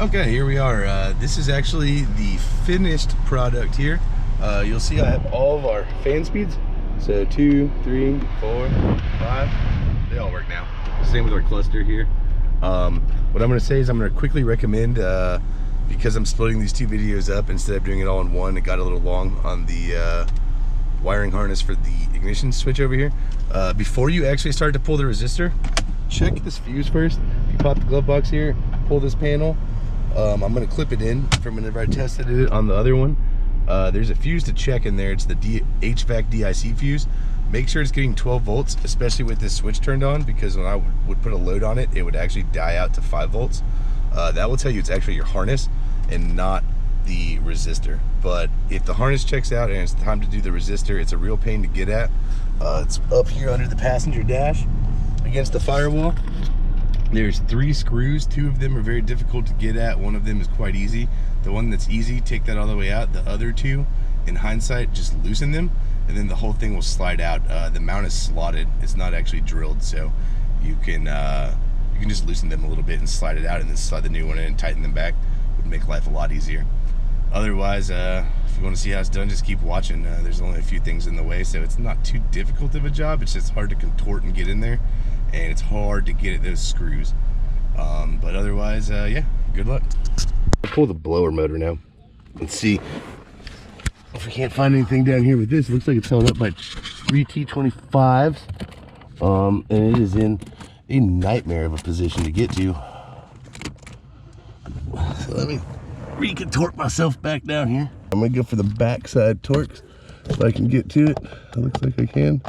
Okay, here we are. This is actually the finished product here. You'll see I have all of our fan speeds. So 2, 3, 4, 5. They all work now. Same with our cluster here. What I'm going to say is I'm going to quickly recommend, because I'm splitting these two videos up instead of doing it all in one, it got a little long on the wiring harness for the ignition switch over here. Before you actually start to pull the resistor, check this fuse first. You pop the glove box here, pull this panel. I'm going to clip it in from whenever I tested it on the other one. There's a fuse to check in there. It's the HVAC DIC fuse. Make sure it's getting 12 volts, especially with this switch turned on, because when I would put a load on it, it would actually die out to 5 volts. That will tell you it's actually your harness and not the resistor. But if the harness checks out and it's time to do the resistor, it's a real pain to get at. It's up here under the passenger dash against the firewall. There's 3 screws. 2 of them are very difficult to get at. One of them is quite easy. The one that's easy, take that all the way out. The other 2, in hindsight, just loosen them, and then the whole thing will slide out. The mount is slotted. It's not actually drilled, so you can just loosen them a little bit and slide it out, and then slide the new one in and tighten them back. Would make life a lot easier. Otherwise, if you want to see how it's done, just keep watching. There's only a few things in the way, so it's not too difficult of a job. It's just hard to contort and get in there, and it's hard to get at those screws. But otherwise, yeah, good luck. I'll pull the blower motor now and see if we can't find anything down here with this. It looks like it's held up by 3 T25s, and it is in a nightmare of a position to get to. So let me recontort myself back down here. I'm gonna go for the backside torques if I can get to it. It looks like I can.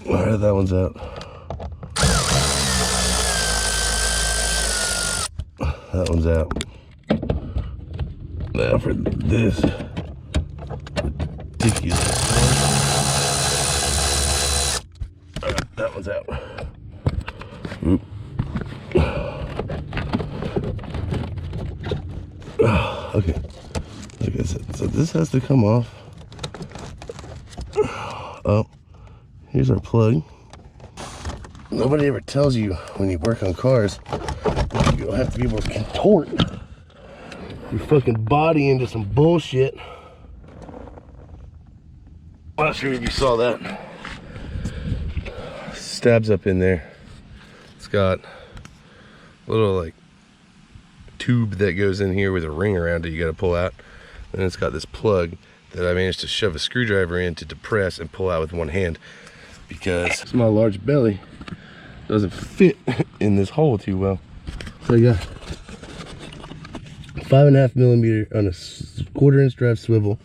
Alright, that one's out. That one's out. Now for this ridiculous one. Alright, that one's out. Oop. Okay. Like I said, so this has to come off. Oh, here's our plug. Nobody ever tells you when you work on cars, you don't have to be able to contort your fucking body into some bullshit. I'm not sure if you saw that. Stabs up in there. It's got a little like tube that goes in here with a ring around it you gotta pull out. And it's got this plug that I managed to shove a screwdriver in to depress and pull out with one hand, because my large belly doesn't fit in this hole too well. So I got 5.5 millimeter on a 1/4 inch drive swivel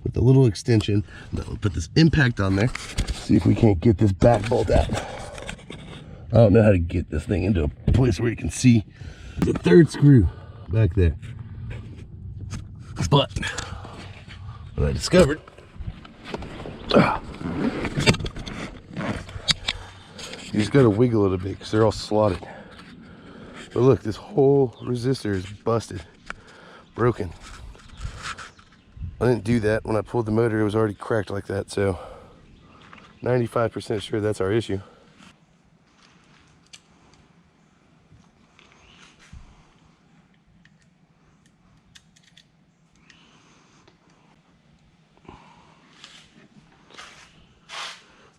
with a little extension. We'll put this impact on there, see if we can't get this back bolt out. I don't know how to get this thing into a place where you can see the 3rd screw back there. But what I discovered, you just gotta wiggle it a bit because they're all slotted. But look, this whole resistor is busted, broken. I didn't do that when I pulled the motor. It was already cracked like that, so 95% sure that's our issue.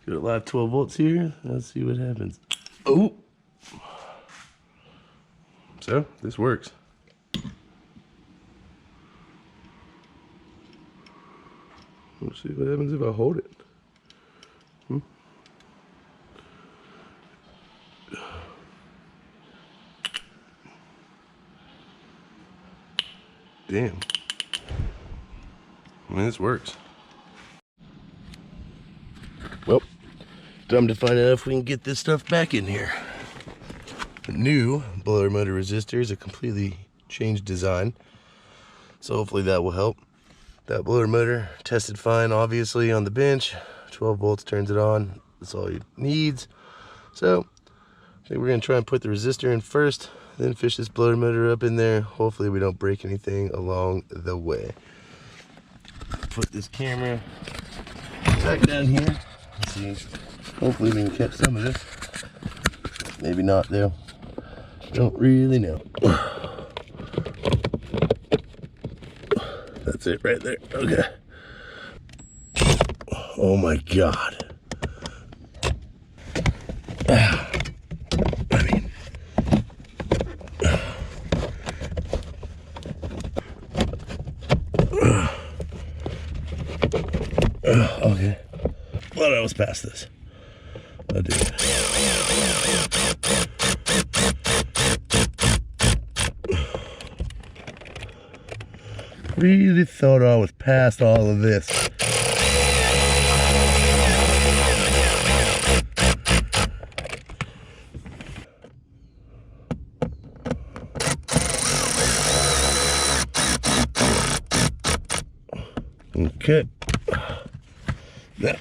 Got a live 12 volts here. Let's see what happens. Oh! So, this works. Let's see what happens if I hold it. damn. I mean, this works. Well, time to find out if we can get this stuff back in here. The new blower motor resistor is a completely changed design, so hopefully that will help. That blower motor tested fine, obviously, on the bench. 12 volts turns it on. That's all it needs. So I think we're gonna try and put the resistor in first, then fish this blower motor up in there. Hopefully we don't break anything along the way. Put this camera back down here. Let's see. Hopefully we can catch some of this. Maybe not though. Don't really know. That's it right there. Okay. Oh my God. I mean, okay. Thought I was past this. I did. Really thought I was past all of this. Okay. That